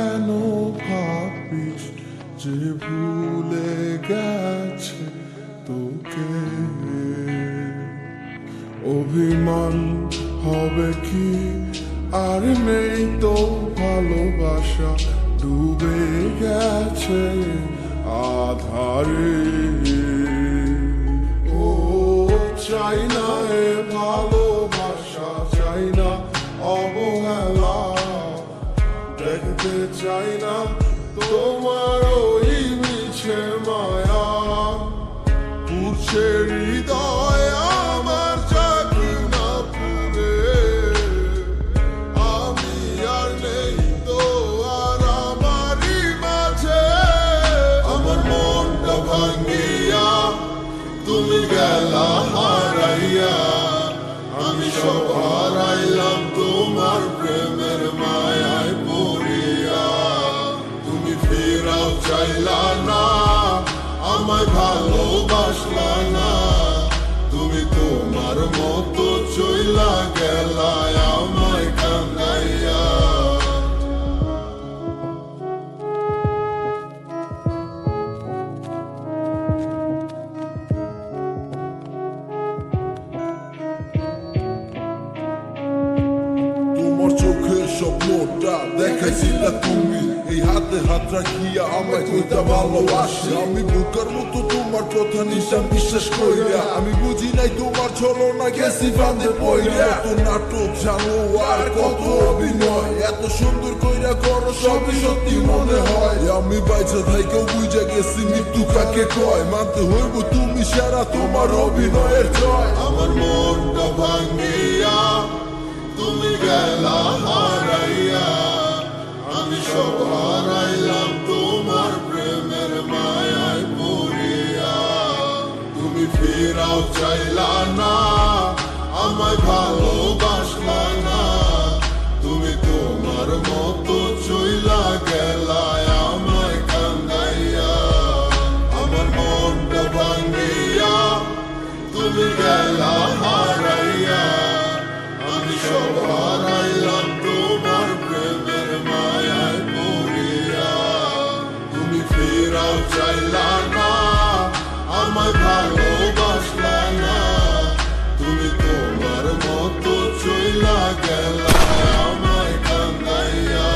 কেন ভাবিস যে ভুলে গেছে তোকে? অভিমান হবে কি, আর নেই তো ভালোবাসা, ডুবে গেছে আধারে। ও চাই না এ ভালোবাসা, চাই না অবহেলা, দেখতে চাই না তোমার ওই মিছে মায়া। পুরছে হৃদয় আমার চাকরি না পুরে, আমি আর নেই তো আর আমারই মাঝে। আমার মনটা ভাঙ্গিয়া তুমি গেলা হারাইয়া, আমি সব হারাইলাম তোমার প্রেমের মায়ায় পড়িয়া। তুমি ফেরাও চাইলা না, আমায় ভালোবাসলা না, তুমি তোমার মতো চইলা গেলা আমায় কান্দাইয়া। তোমার চোখের স্বপ্নটা দেখাইছিলা তুমি, এই হাতে হাত রাখিয়া আমায় কইতা ভালোবাসি। আমি বুকার মতো তোমার কথা নিশান বিশ্বাস কইরা, আমি বুঝি নাই তোমার ছলনা গেছি ফাঁদে পইরা। কত নাটক জানো আর কত অভিনয়, এত সুন্দর কইরা করো সবই সত্যি মনে হয়। আমি বাইচা থাইকেও বুঝা গেছি মৃত্যু কাকে কয়, মানতে হইব তুমি সারা তোমার অভিনয়ের জয়। আমার মনটা ভাঙ্গিয়া তুমি গেলা হারাইয়া, আমি সব হারাইলাম তোমার প্রেমের মায়ায় পড়িয়া। তুমি ফেরাও চাইলা না, আমায় ভালোবাসলা না, তুমি তোমার মতো চইলা গেলা আমায় কান্দাইয়া। আমার মনটা ভাঙ্গিয়া তুমি গেলা হারাইয়া, আমি সব হারাইলাম তোমার প্রেমের মায়ায় পড়িয়া। তুমি ফেরাও চাইলা না, আমায় ভালোবাসলা না, তুমি তোমার মতো চইলা গেলা আমায় কান্দাইয়া।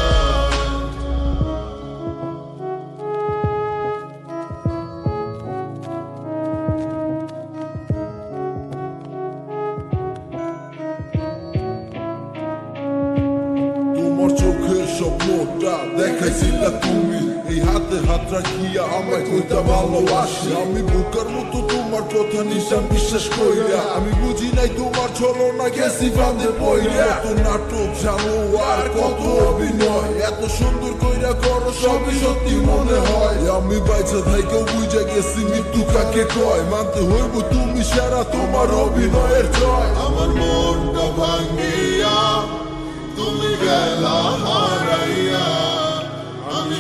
তোমার চোখের স্বপ্নটা দেখাইছিলা তুমি, এই হাতে হাত রাখিয়া আমায় কইতা ভালোবাসি। আমি বুকার মতো তোমার কথা নিশান বিশ্বাস কইরা, আমি বুঝি নাই তোমার ছলনা গেছি ফাঁদে পইরা। কত নাটক জানো আর কত অভিনয়, এত সুন্দর কইরা করো সবই সত্যি মনে হয়। আমি বাইচা থাইকেও বুঝা গেছি মৃত্যু কাকে কয়, মানতে হইব তুমি সারা তোমার অভিনয়ের জয়। আমার মনটা ভাঙ্গিয়া তুমি গেলা হারাইয়া, আমি